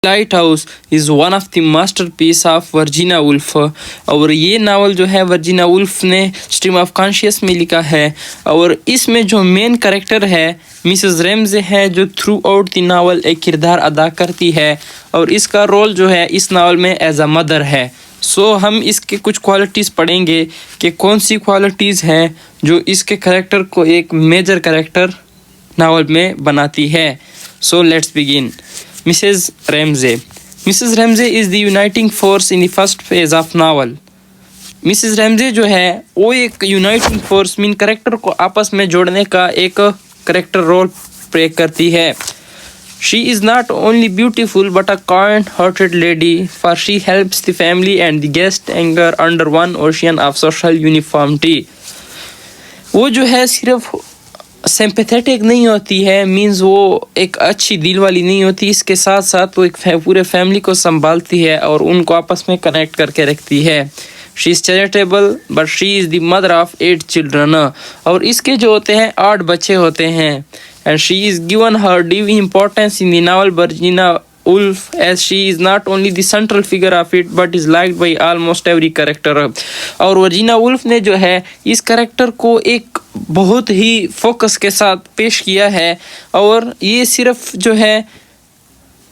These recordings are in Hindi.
Lighthouse is one of the masterpiece of Virginia Woolf. और ये नावल जो है वर्जीना वुल्फ ने स्ट्रीम ऑफ कॉन्शियस में लिखा है। और इसमें जो मेन कैरेक्टर है मिसेस रैम्जे है, जो थ्रू आउट द नावल एक किरदार अदा करती है और इसका रोल जो है इस नावल में एज अ मदर है। सो हम इसके कुछ क्वालिटीज़ पढ़ेंगे कि कौन सी क्वालिटीज़ हैं जो इसके कैरेक्टर को एक मेजर कैरेक्टर नावल में बनाती है। So let's begin. Mrs. Ramsay. Mrs. Ramsay is the uniting force in the first phase of novel. Mrs. Ramsay जो है वो एक यूनाइटिंग फोर्स मीन करेक्टर को आपस में जोड़ने का एक करेक्टर रोल प्ले करती है। She is not only beautiful but a kind-hearted lady, for she helps the family and the guest anger under one ocean of social uniformity. वो जो है सिर्फ सिंपैथेटिक नहीं होती है, मीन्स वो एक अच्छी दिल वाली नहीं होती, इसके साथ साथ वो एक पूरे फैमिली को संभालती है और उनको आपस में कनेक्ट करके रखती है। She is charitable but she is the mother of 8 children. और इसके जो होते हैं 8 बच्चे होते हैं। And she is given her due importance in the novel Virginia Woolf as she is not only the central figure of it but is liked by almost every character। और वर्जीना वुल्फ ने जो है इस कैरेक्टर को एक बहुत ही फोकस के साथ पेश किया है। और ये सिर्फ जो है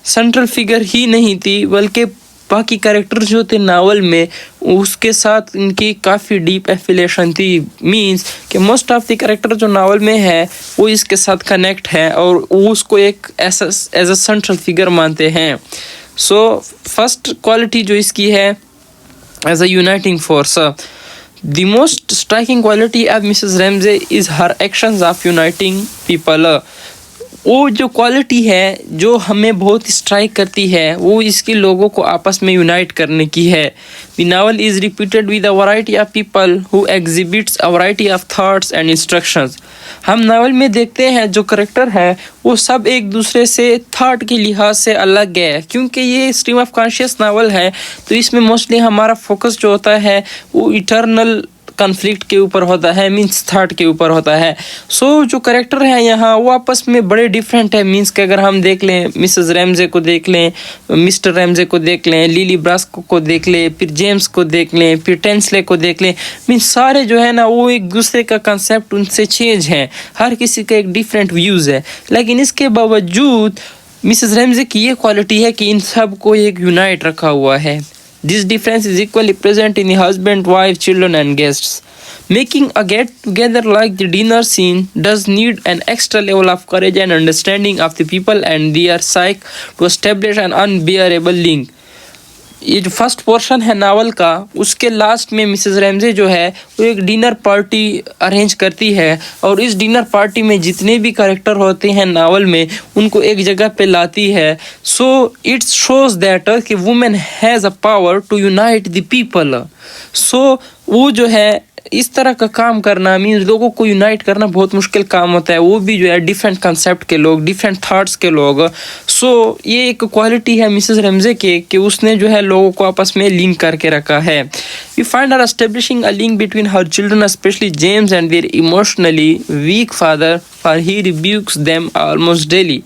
सेंट्रल फिगर ही नहीं थी बल्कि बाकी कैरेक्टर जो थे नावल में उसके साथ इनकी काफ़ी डीप एफिलेशन थी। मींस कि मोस्ट ऑफ द कैरेक्टर जो नावल में है वो इसके साथ कनेक्ट है और वो उसको एक एज अ सेंट्रल फिगर मानते हैं। सो फर्स्ट क्वालिटी जो इसकी है as a uniting force, the most striking quality of Mrs Ramsay is her actions of uniting people. वो जो क्वालिटी है जो हमें बहुत स्ट्राइक करती है वो इसके लोगों को आपस में यूनाइट करने की है। The novel is repeated with a variety of people who exhibits a variety of thoughts and instructions. हम नावल में देखते हैं जो करेक्टर है वो सब एक दूसरे से थॉट के लिहाज से अलग है, क्योंकि ये स्ट्रीम ऑफ कॉन्शियस नावल है तो इसमें मोस्टली हमारा फोकस जो होता है वो इटर्नल कन्फ्लिक्ट के ऊपर होता है, मीन्स थॉट के ऊपर होता है। सो जो करेक्टर हैं यहाँ वो आपस में बड़े डिफरेंट है। मीन्स कि अगर हम देख लें मिसेस रैम्जे को देख लें, मिस्टर रैम्जे को देख लें, लिली ब्रास्को को देख लें, फिर जेम्स को देख लें, फिर टेंसले को देख लें, मीन्स सारे जो है ना वो एक दूसरे का कंसेप्ट उनसे चेंज है, हर किसी का एक डिफरेंट व्यूज़ है। लेकिन इसके बावजूद मिसेस रैम्जे की ये क्वालिटी है कि इन सब को एक यूनाइट रखा हुआ है। This difference is equally present in the husband, wife, children and guests. Making a get-together like the dinner scene does need an extra level of courage and understanding of the people and their psyche to establish an unbearable link. ये जो फर्स्ट पोर्शन है नावल का उसके लास्ट में मिसेस रैम्जे जो है वो एक डिनर पार्टी अरेंज करती है और इस डिनर पार्टी में जितने भी कैरेक्टर होते हैं नावल में उनको एक जगह पे लाती है। सो इट्स शोज दैट कि women has a power to unite the people. So वो जो है इस तरह का काम करना मीन्स लोगों को यूनाइट करना बहुत मुश्किल काम होता है, वो भी जो है डिफरेंट कंसेप्ट के लोग, डिफरेंट थॉट्स के लोग। सो ये एक क्वालिटी है मिसेस रैम्जे के कि उसने जो है लोगों को आपस में लिंक करके रखा है। We find are establishing a link between her children specially James and their emotionally weak father for he rebukes them almost daily.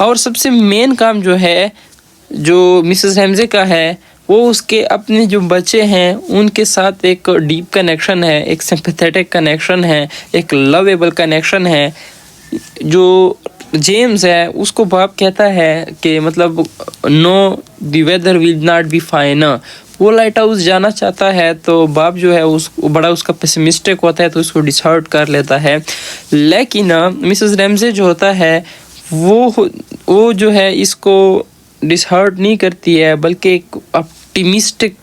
और सबसे मेन काम जो है जो मिसेस रैम्जे का है वो उसके अपने जो बच्चे हैं उनके साथ एक डीप कनेक्शन है, एक सिंपैथेटिक कनेक्शन है, एक लवेबल कनेक्शन है। जो जेम्स है उसको बाप कहता है कि मतलब no the weather will not be fine. वो लाइट हाउस जाना चाहता है तो बाप जो है उसको बड़ा उसका पेसिमिस्टिक होता है तो उसको डिसहार्ट कर लेता है। लेकिन मिसेस रैम्जे जो होता है वो जो है इसको डिसहार्ट नहीं करती है बल्कि एक ऑप्टिमिस्टिक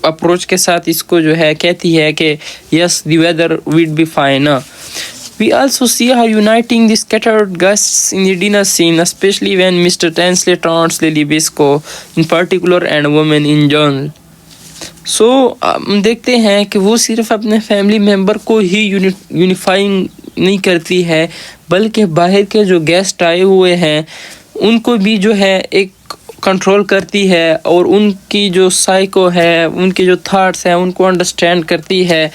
अप्रोच के साथ इसको जो है कहती है कि yes the weather will be fine. We also see her uniting the scattered guests in the dinner scene specially when Mr Tansley taunts Lily Briscoe in particular and women in general. So हम देखते हैं कि वो सिर्फ अपने फैमिली मेम्बर को ही यूनिफाइंग नहीं करती है बल्कि बाहर के जो गेस्ट आए हुए हैं उनको भी जो है एक कंट्रोल करती है और उनकी जो साइको है, उनके जो थॉट्स हैं उनको अंडरस्टैंड करती है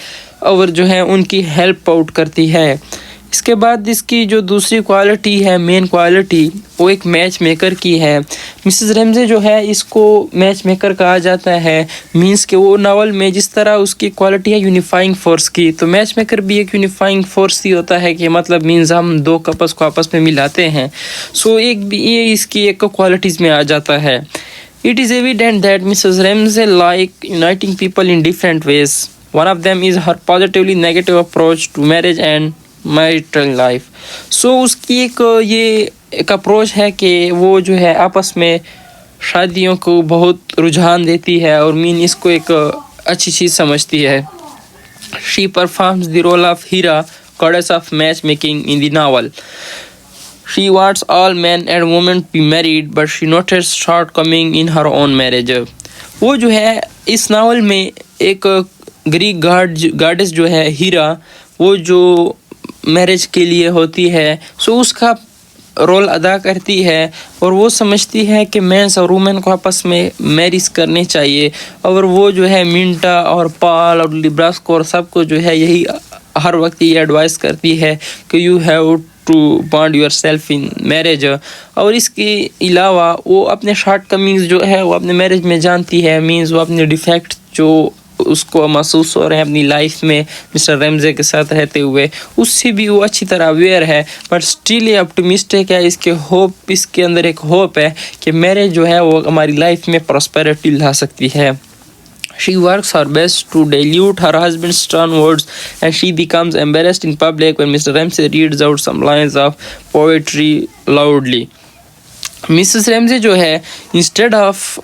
और जो है उनकी हेल्प आउट करती है। इसके बाद इसकी जो दूसरी क्वालिटी है, मेन क्वालिटी, वो एक मैच मेकर की है। मिसेस रैमजे जो है इसको मैच मेकर कहा जाता है। मींस के वो नावल में जिस तरह उसकी क्वालिटी है यूनिफाइंग फोर्स की, तो मैच मेकर भी एक यूनिफाइंग फोर्स ही होता है कि मतलब मीन्स हम दो कपल्स को आपस में मिलाते हैं। सो एक भी ये इसकी एक क्वालिटीज़ में आ जाता है। It is evident that Mrs Ramsay like uniting people in different ways. One of them is her positively negative approach to marriage and marital life. So उसकी एक अप्रोच है कि वो जो है आपस में शादियों को बहुत रुझान देती है और मीन इसको एक अच्छी चीज़ समझती है। She performs the role of Hera, goddess of matchmaking in the novel. She wants all men and women to be married, but she noticed shortcoming in her own marriage. वो जो है इस नावल में एक ग्रीक गॉडेस जो है हीरा, वो जो मैरिज के लिए होती है, सो उसका रोल अदा करती है और वो समझती है कि मेंस और वुमेन को आपस में मैरिज करनी चाहिए। और वो जो है मिंटा और पॉल और लिब्रास्को और सबको जो है यही हर वक्त ये एडवाइस करती है कि you have to bond yourself in marriage. और इसके अलावा वो अपने शॉर्ट कमिंग्स जो है वो अपने मैरिज में जानती है। मीन्स वो अपने डिफेक्ट जो उसको महसूस हो रहे हैं अपनी लाइफ में मिस्टर रैमजे के साथ रहते हुए, उससे भी वो अच्छी तरह अवेयर है। बट स्टिल ये ऑप्टिमिस्टिक है, इसके अंदर एक होप है कि मैरिज जो है वो हमारी लाइफ में प्रॉस्पेरिटी ला सकती है। She works her best to dilute her husband's stern words, and she becomes embarrassed in public when Mr. Ramsay reads out some lines of poetry loudly. Mrs. Ramsay जो है इंस्टेड ऑफ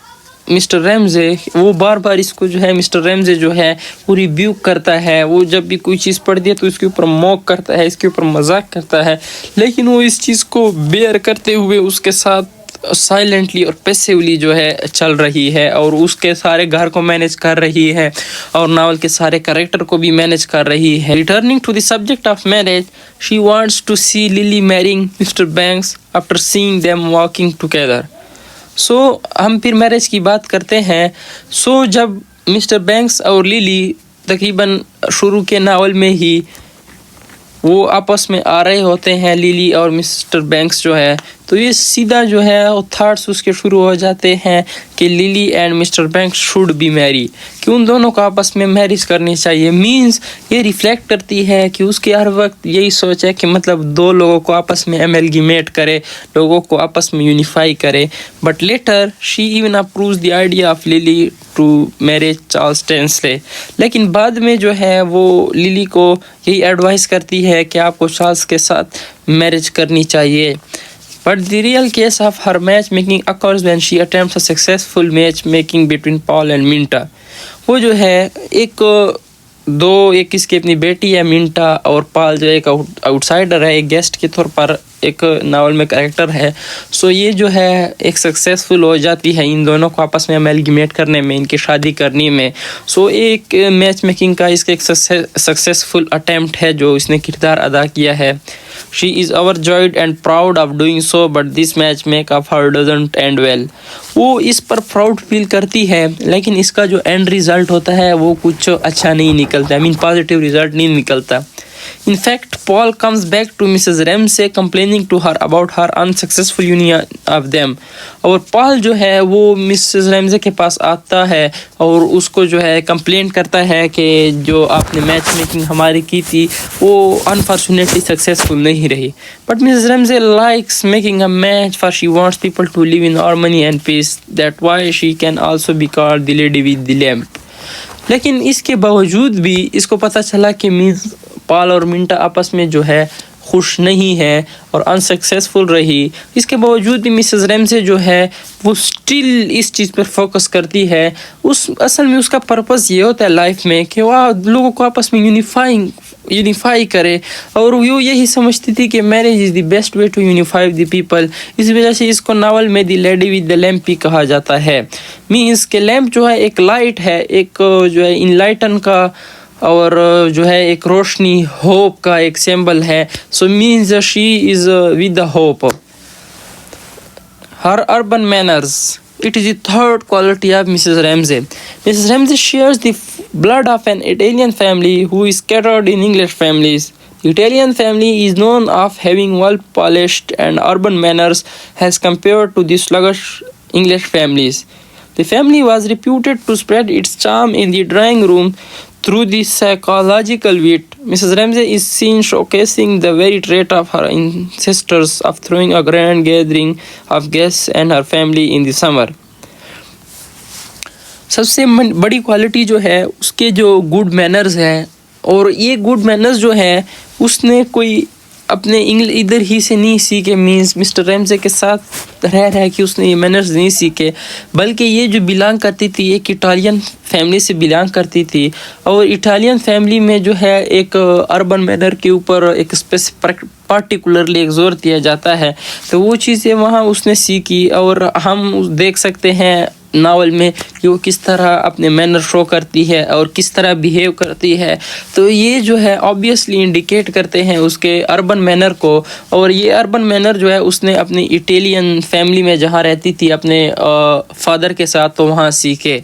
मिस्टर रैमजे, वो बार बार इसको जो है मिस्टर रैमजे जो है वो रिब्यूक करता है। वो जब भी कोई चीज़ पढ़ती है तो इसके ऊपर मॉक करता है, इसके ऊपर मजाक करता है, लेकिन वो इस चीज़ को बेयर करते हुए उसके साथ साइलेंटली और पैसिवली जो है चल रही है और उसके सारे घर को मैनेज कर रही है और नावल के सारे कैरेक्टर को भी मैनेज कर रही है। Returning to the subject of marriage, she wants to see Lily marrying Mr Bankes after seeing them walking together. So हम फिर मैरिज की बात करते हैं। सो जब मिस्टर बैंक्स और लिली तकरीबन शुरू के नावल में ही वो आपस में आ रहे होते हैं, लिली और मिस्टर बैंक्स जो है, तो ये सीधा जो है वो थॉट्स उसके शुरू हो जाते हैं कि lily and mister banks should be Mary, कि उन दोनों को आपस में मैरिज करनी चाहिए। मींस ये रिफ्लेक्ट करती है कि उसके हर वक्त यही सोच है कि मतलब दो लोगों को आपस में एमलगीमेट करे, लोगों को आपस में यूनिफाई करे। But later she even approves the idea of Lily to marriage Charles Tansley. लेकिन बाद में जो है वो लिली को यही एडवाइस करती है कि आपको चार्ल्स के साथ मैरिज करनी चाहिए। But the real case of her matchmaking occurs when she attempts a successful matchmaking between Paul and Minta. वो जो है एक इसकी अपनी बेटी है मिंटा और पॉल जो एक आउटसाइडर है, एक गेस्ट के तौर पर एक नावल में कैरेक्टर है। सो ये जो है एक सक्सेसफुल हो जाती है इन दोनों को आपस में अमेलगमेट करने में, इनकी शादी करने में। सो एक मैच मेकिंग का इसका एक सक्सेसफुल अटेम्प्ट है जो इसने किरदार अदा किया है। She is overjoyed and proud of doing so, but this matchmake of her doesn't end well. वो इस पर प्राउड फील करती है, लेकिन इसका जो एंड रिजल्ट होता है वो कुछ अच्छा नहीं निकलता, पॉजिटिव रिजल्ट नहीं निकलता। In fact, Paul comes back to Mrs. Ramsay complaining to her about her unsuccessful union of them. और पॉल जो है वो मिसेस रैमजे के पास आता है और उसको जो है कंप्लेंट करता है कि जो आपने मैच मेकिंग हमारी की थी वो अनफॉर्चुनेटली सक्सेसफुल नहीं रही। But Mrs Ramsay likes making a match for she wants people to live in harmony and peace. That why she can also be called the lady with the lamp. लेकिन इसके बावजूद भी इसको पता चला कि मिस पॉल और मिंटा आपस में जो है खुश नहीं है और अनसक्सेसफुल रही। इसके बावजूद भी मिसेस रैमजे जो है वो स्टिल इस चीज़ पर फोकस करती है। असल में उसका पर्पस ये होता है लाइफ में कि वह लोगों को आपस में यूनिफाई करे, और वो यही समझती थी कि marriage is the best way to unify the people. इस वजह से इसको नावल में the lady with the lamp भी कहा जाता है। मीन्स के लैम्प जो है एक लाइट है, एक जो है इनलाइटन का और जो है एक रोशनी होप का एक सिंबल है। So means she is with the hope. Her urban manners, it is the third quality of Mrs. Ramsay. Mrs. Ramsay shares the blood of an Italian family who is scattered in English families. Italian family is known of having well-polished and urban manners as compared to the sluggish English families. The family was reputed to spread its charm in the drawing room through the psychological wit. Mrs. Ramsay is seen showcasing the very trait of her ancestors of throwing a grand gathering of guests and her family in the summer. सबसे बड़ी क्वालिटी जो है उसके जो गुड मैनर्स है, और ये गुड मैनर्स जो है उसने कोई अपने इधर ही से नहीं सीखे, मीन्स मिस्टर रैमजे के साथ रह के उसने ये मैनर्स नहीं सीखे, बल्कि ये जो बिलोंग करती थी एक इटालियन फैमिली से बिलोंग करती थी, और इटालियन फैमिली में जो है एक अर्बन मैनर के ऊपर एक स्पेसिफिक पार्टिकुलरली एक जोर दिया जाता है, तो वो चीज़ें वहाँ उसने सीखी। और हम देख सकते हैं नावल में कि वो किस तरह अपने मैनर शो करती है और किस तरह बिहेव करती है, तो ये जो है ऑब्वियसली इंडिकेट करते हैं उसके अर्बन मैनर को। और ये अर्बन मैनर जो है उसने अपनी इटालियन फैमिली में जहाँ रहती थी अपने फादर के साथ, तो वहाँ सीखे।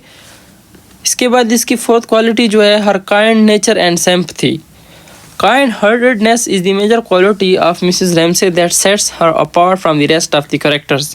इसके बाद इसकी फोर्थ क्वालिटी जो है her kind nature and sympathy. Kind-heartedness is the major quality of Mrs. Ramsay that sets her apart from the rest of the characters.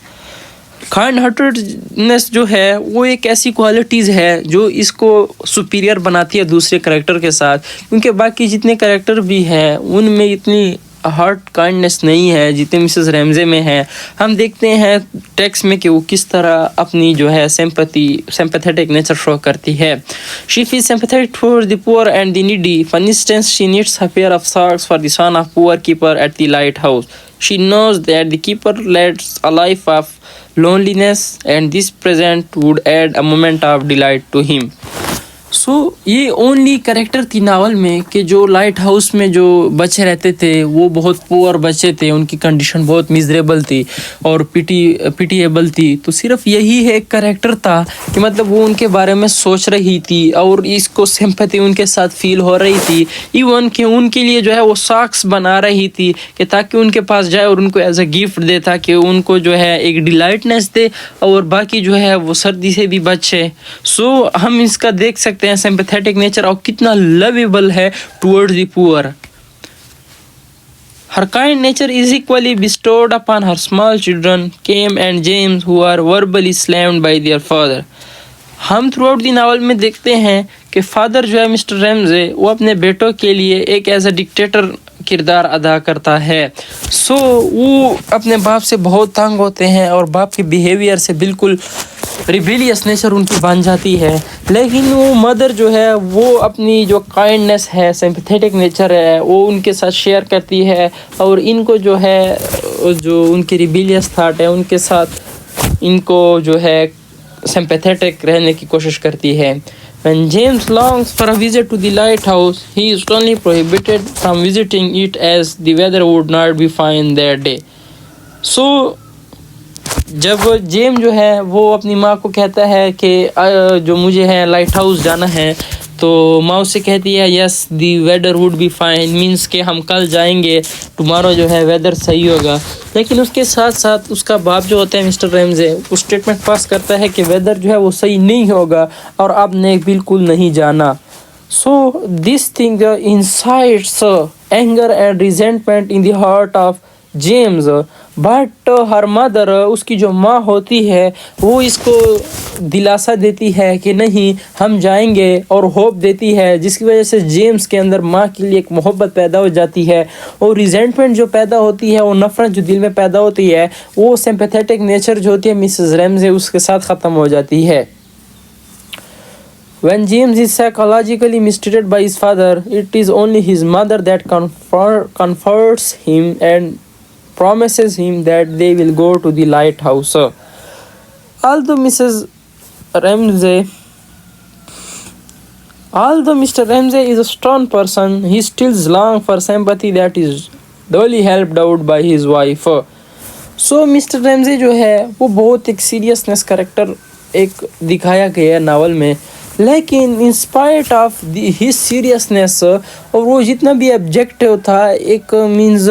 Kind-heartedness जो है वो एक ऐसी क्वालिटीज़ है जो इसको सुपीरियर बनाती है दूसरे करेक्टर के साथ, क्योंकि बाकी जितने करेक्टर भी हैं उनमें इतनी हार्ट काइंडनेस नहीं है जितने मिसेस रैमजे में है। हम देखते हैं टेक्स्ट में कि वो किस तरह अपनी जो है सिंपैथेटिक नेचर शो करती है। She feel sympathetic towards the poor and the needy. For instance she needs a pair of socks for the son of poor keeper at the lighthouse. She knows that the keeper leads a life of loneliness and this present would add a moment of delight to him. सो ये ओनली कैरेक्टर थी नावल में कि जो लाइट हाउस में जो बच्चे रहते थे वो बहुत पुअर बच्चे थे, उनकी कंडीशन बहुत मिजरेबल थी और पिटीएबल थी। तो सिर्फ यही है एक कैरेक्टर था कि मतलब वो उनके बारे में सोच रही थी और इसको सिंपैथी उनके साथ फील हो रही थी। इवन कि उनके लिए जो है वो सॉक्स बना रही थी कि ताकि उनके पास जाए और उनको एज अ गिफ्ट दे, ताकि उनको जो है एक डिलाइटनेस दे और बाकी जो है वो सर्दी से भी बचे। सो हम इसका देख सकते हैं सिंपैथेटिक नेचर और कितना लवेबल है towards the poor. Her kind nature is equally bestowed upon her small children, Cam and James, who are verbally slammed by their father. हम थ्रू आउट दी नावल में देखते हैं कि फादर जो है मिस्टर रैमजे वो अपने बेटों के लिए एक एज अ डिक्टेटर किरदार अदा करता है। सो वो अपने बाप से बहुत तंग होते हैं और बाप के बिहेवियर से बिल्कुल रिबेलियस नेचर उनकी बन जाती है, लेकिन वो मदर जो है वो अपनी जो काइंडनेस है, सिंपैथेटिक नेचर है, वो उनके साथ शेयर करती है और इनको जो है जो उनकी रिबेलियस थाट है उनके साथ इनको जो है सिंपैथेटिक रहने की कोशिश करती है। When James longs for a visit to the lighthouse, he is sternly prohibited from visiting it as the weather would not be fine that day. So जब जेम जो है वो अपनी माँ को कहता है कि जो मुझे है लाइट हाउस जाना है, तो माँ उससे कहती है yes the weather would be fine, means कि हम कल जाएंगे, टुमारो जो है वेदर सही होगा। लेकिन उसके साथ साथ उसका बाप जो होता है मिस्टर रैमजे वो स्टेटमेंट पास करता है कि वेदर जो है वो सही नहीं होगा और आपने बिल्कुल नहीं जाना। So this thing insights anger and resentment in the heart of James, but her mother उसकी जो माँ होती है वो इसको दिलासा देती है कि नहीं हम जाएंगे और होप देती है, जिसकी वजह से जेम्स के अंदर माँ के लिए एक मोहब्बत पैदा हो जाती है और रिजेंटमेंट जो पैदा होती है, वो नफरत जो दिल में पैदा होती है, वो सिंपैथेटिक नेचर जो होती है मिसेस रैमजे उसके साथ ख़त्म हो जाती है। When James is psychologically mistreated by his father, it is only his mother that comforts him and promises him that they will go to the lighthouse. Although Mr. Ramsay is a stern person, he still longs for sympathy that is duly helped out by his wife. So Mr. Ramsay जो है वो बहुत एक सीरियसनेस करेक्टर एक दिखाया गया है नावल में, लेकिन in spite of his seriousness और वो जितना भी ऑब्जेक्टिव था, एक मीन्स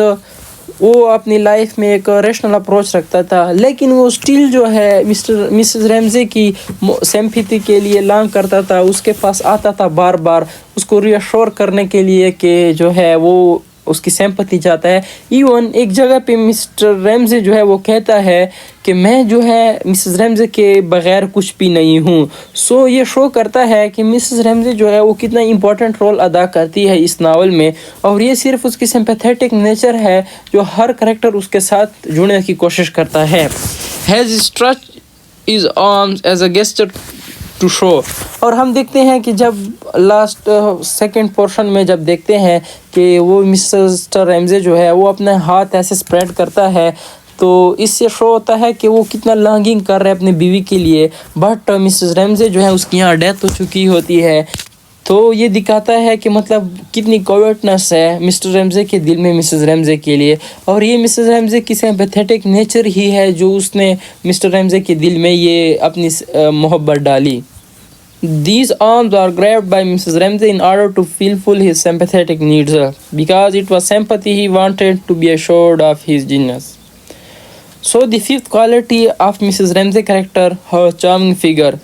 वो अपनी लाइफ में एक रेशनल अप्रोच रखता था, लेकिन वो स्टिल जो है मिसेस रैमजे की सिंपैथी के लिए लॉन्ग करता था, उसके पास आता था बार बार उसको रीअश्योर करने के लिए कि जो है वो उसकी सिंपैथी चाहता है। इवन एक जगह पे मिस्टर रैमजे जो है वो कहता है कि मैं जो है मिसेस रैमजे के बगैर कुछ भी नहीं हूँ। सो ये शो करता है कि मिसेस रैमजे जो है वो कितना इम्पोर्टेंट रोल अदा करती है इस नावल में, और ये सिर्फ उसकी सिंपैथेटिक नेचर है जो हर करेक्टर उसके साथ जुड़ने की कोशिश करता है। Has stretch his arms as a gesture to show. और हम देखते हैं कि जब लास्ट सेकंड पोर्शन में जब देखते हैं कि वो मिस्टर रैमजे जो है वो अपने हाथ ऐसे स्प्रेड करता है, तो इससे शो होता है कि वो कितना लॉन्गिंग कर रहा है अपनी बीवी के लिए। बट मिसेस रैमजे जो है उसकी यहाँ डेथ हो चुकी होती है, तो ये दिखाता है कि मतलब कितनी कोवर्टनेस है मिस्टर रैमजे के दिल में मिसेस रैमजे के लिए। और ये मिसेस रैमजे की सिंपैथेटिक नेचर ही है जो उसने मिस्टर रैमजे के दिल में ये अपनी मोहब्बत डाली। These arms are grabbed by Mrs. Ramsey in order to fulfill his sympathetic needs, because it was sympathy he wanted to be assured of his genius. So the fifth quality of Mrs. Ramsey character, her charming figure.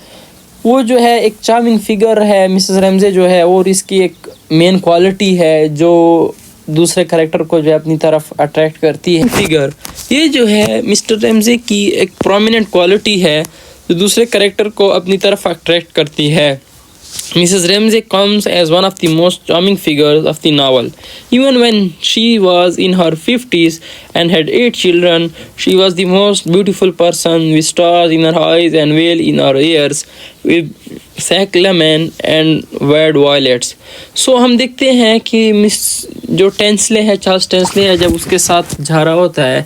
वो जो है एक चार्मिंग फिगर है मिसेस रैमजे जो है, और इसकी एक मेन क्वालिटी है जो दूसरे कैरेक्टर को जो है अपनी तरफ अट्रैक्ट करती है। फिगर ये जो है मिस्टर रैमजे की एक प्रोमिनेंट क्वालिटी है जो दूसरे कैरेक्टर को अपनी तरफ अट्रैक्ट करती है। Mrs. Ramsey comes as one of the most charming figures of the novel. Even when she was in her 50s and had 8 children, she was the most beautiful person with stars in her eyes and veil in her ears, with cyclamen and wild violets. So हम देखते हैं कि जो टेंसले है, चार्ल्स टेंसले है, जब उसके साथ जा रहा होता है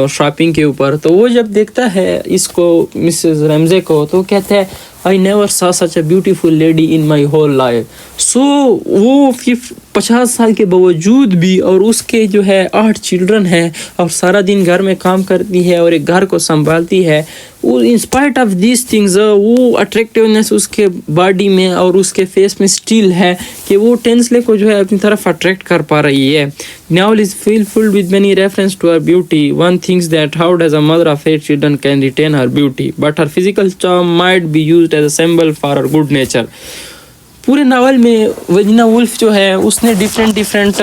शॉपिंग के ऊपर, तो वो जब देखता है इसको मिसेस रैमजे को, तो कहता है I never saw such a beautiful lady in my whole life. सो वो 50 साल के बावजूद भी, और उसके जो है 8 चिल्ड्रन हैं और सारा दिन घर में काम करती है और एक घर को संभालती है, वो in spite of these things वो अट्रैक्टिवनेस उसके बॉडी में और उसके फेस में स्टिल है कि वो टेंसले को जो है अपनी तरफ अट्रैक्ट कर पा रही है। Novel is filled with many reference to her beauty. One thinks that how does a mother of 8 children can retain her beauty, but her physical charm might be used as a symbol for her good nature. पूरे नावल में वर्जीनिया वुल्फ जो है उसने डिफरेंट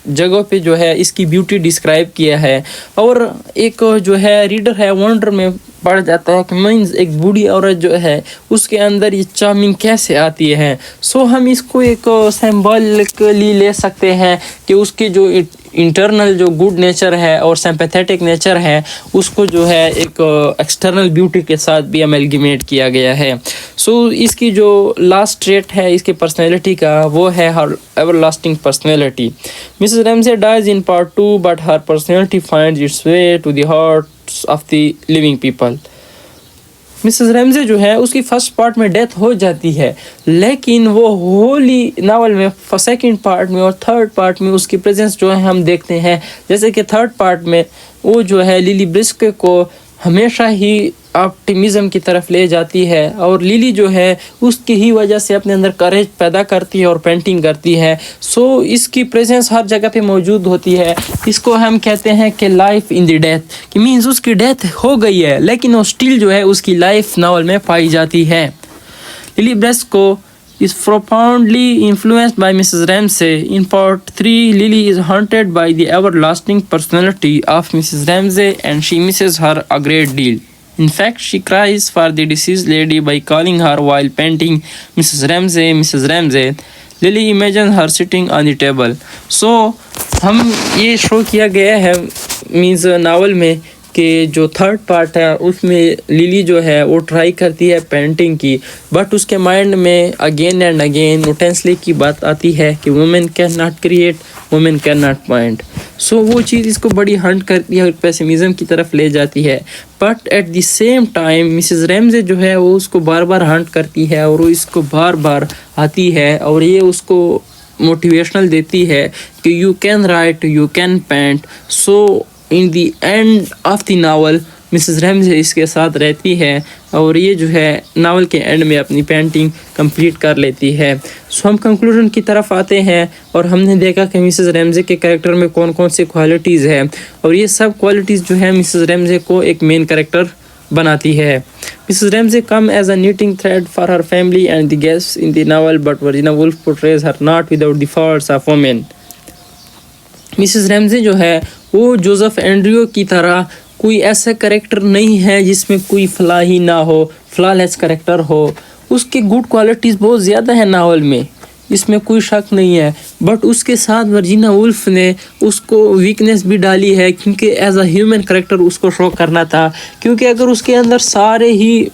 जगहों पे जो है इसकी ब्यूटी डिस्क्राइब किया है, और एक जो है रीडर है वंडर में पड़ जाता है कि मीन्स एक बूढ़ी औरत जो है उसके अंदर ये चार्मिंग कैसे आती है। सो हम इसको एक सिंबॉलिकली ले सकते हैं कि उसकी जो इंटरनल जो गुड नेचर है और सिंपैथेटिक नेचर है उसको जो है एक एक्सटर्नल ब्यूटी के साथ भी अमेलगेमेट किया गया है। सो इसकी जो लास्ट ट्रेट है इसकी पर्सनैलिटी का, वो है her everlasting personality. Mrs Ramsay dies in part 2 but her personality finds its way to the hearts of the living people. Mrs Ramsay जो है उसकी फर्स्ट पार्ट में डेथ हो जाती है, लेकिन वो होली नावल में सेकंड पार्ट में और थर्ड पार्ट में उसकी प्रेजेंस जो है हम देखते हैं। जैसे कि थर्ड पार्ट में वो जो है लिली ब्रिस्के को हमेशा ही ऑप्टिमिज्म की तरफ ले जाती है, और लिली जो है उसकी ही वजह से अपने अंदर करेज पैदा करती है और पेंटिंग करती है। सो इसकी प्रेजेंस हर जगह पे मौजूद होती है। इसको हम कहते हैं कि लाइफ इन द डेथ, कि मीन्स उसकी डेथ हो गई है लेकिन वो स्टिल जो है उसकी लाइफ नावल में पाई जाती है। Lily Briscoe is profoundly influenced by Mrs. Ramsay. In part 3, Lily is haunted by the everlasting personality of Mrs. Ramsay and she misses her a great deal. In fact, she cries for the deceased lady by calling her while painting Mrs. Ramsay, Mrs. Ramsay. Lily imagines her sitting on the table. So, हम ये शो किया गया है मीन्स नावल में कि जो थर्ड पार्ट है उसमें लिली जो है वो ट्राई करती है पेंटिंग की, बट उसके माइंड में अगेन एंड अगेन टेंसली की बात आती है कि women can not create, women can not paint. So वो चीज़ इसको बड़ी हंट करती है और पेसिमिज्म की तरफ ले जाती है। But at the same time Mrs Ramsay जो है वो उसको बार बार हंट करती है और वो इसको बार बार आती है और ये उसको मोटिवेशनल देती है कि you can write, you can paint. So in the end of the novel Mrs Ramsay इसके साथ रहती है और ये जो है नावल के एंड में अपनी पेंटिंग कंप्लीट कर लेती है। सो हम कंक्लूजन की तरफ आते हैं और हमने देखा कि मिसेस रैमजे के कैरेक्टर में कौन कौन सी क्वालिटीज़ है और ये सब क्वालिटीज़ जो है मिसेस रैमजे को एक मेन कैरेक्टर बनाती है। Mrs Ramsay come as a knitting thread for her family and the guests in the novel, but Virginia Woolf portrays her not without the faults of women. Mrs Ramsay जो है वो जोसेफ एंड्रियो की तरह कोई ऐसा करेक्टर नहीं है जिसमें कोई फला ही ना हो, फ्लॉलेस करेक्टर हो। उसके गुड क्वालिटीज़ बहुत ज़्यादा है नावल में, इसमें कोई शक नहीं है। बट उसके साथ वर्जीना वुल्फ ने उसको वीकनेस भी डाली है, क्योंकि एज अ ह्यूमन करेक्टर उसको शो करना था। क्योंकि अगर उसके अंदर सारे ही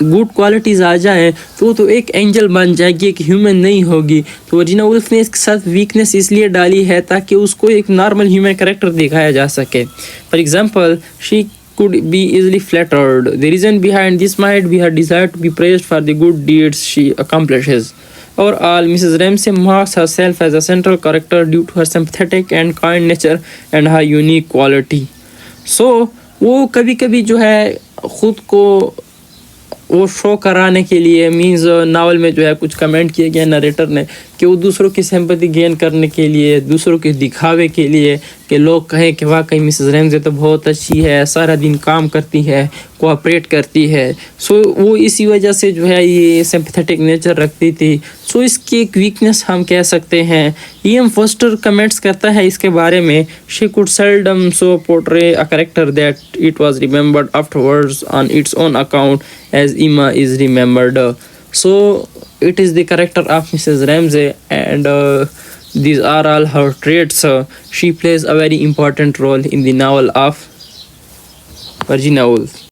गुड क्वालिटीज़ आ जाए तो एक एंजल बन जाएगी, एक ह्यूमन नहीं होगी। तो वर्जीना वुल्फ ने इसके साथ वीकनेस इसलिए डाली है ताकि उसको एक नॉर्मल ह्यूमन करेक्टर दिखाया जा सके। For example, she could be easily flattered. The reason behind this might be her desire to be praised for the good deeds she accomplishes. Overall, Mrs. Ramsay marks herself as a central character due to her sympathetic and kind nature and her unique quality. So, वो कभी कभी जो है खुद को वो शो कराने के लिए मीन्स नावल में जो है कुछ कमेंट किए गए नरेटर ने कि वो दूसरों की सिंपैथी गेन करने के लिए, दूसरों के दिखावे के लिए, कि लोग कहें कि वाकई मिसेस रैमजे तो बहुत अच्छी है, सारा दिन काम करती है, कोऑपरेट करती है। सो वो इसी वजह से जो है ये सिंपैथेटिक नेचर रखती थी। सो इसकी एक वीकनेस हम कह सकते हैं। E.M. फोस्टर कमेंट्स करता है इसके बारे में, she could seldom so portray a character that it was remembered afterwards on its own account as Ima is remembered. So it is the character of Mrs. Ramsay, and these are all her traits. She plays a very important role in the novel of Virginia Woolf.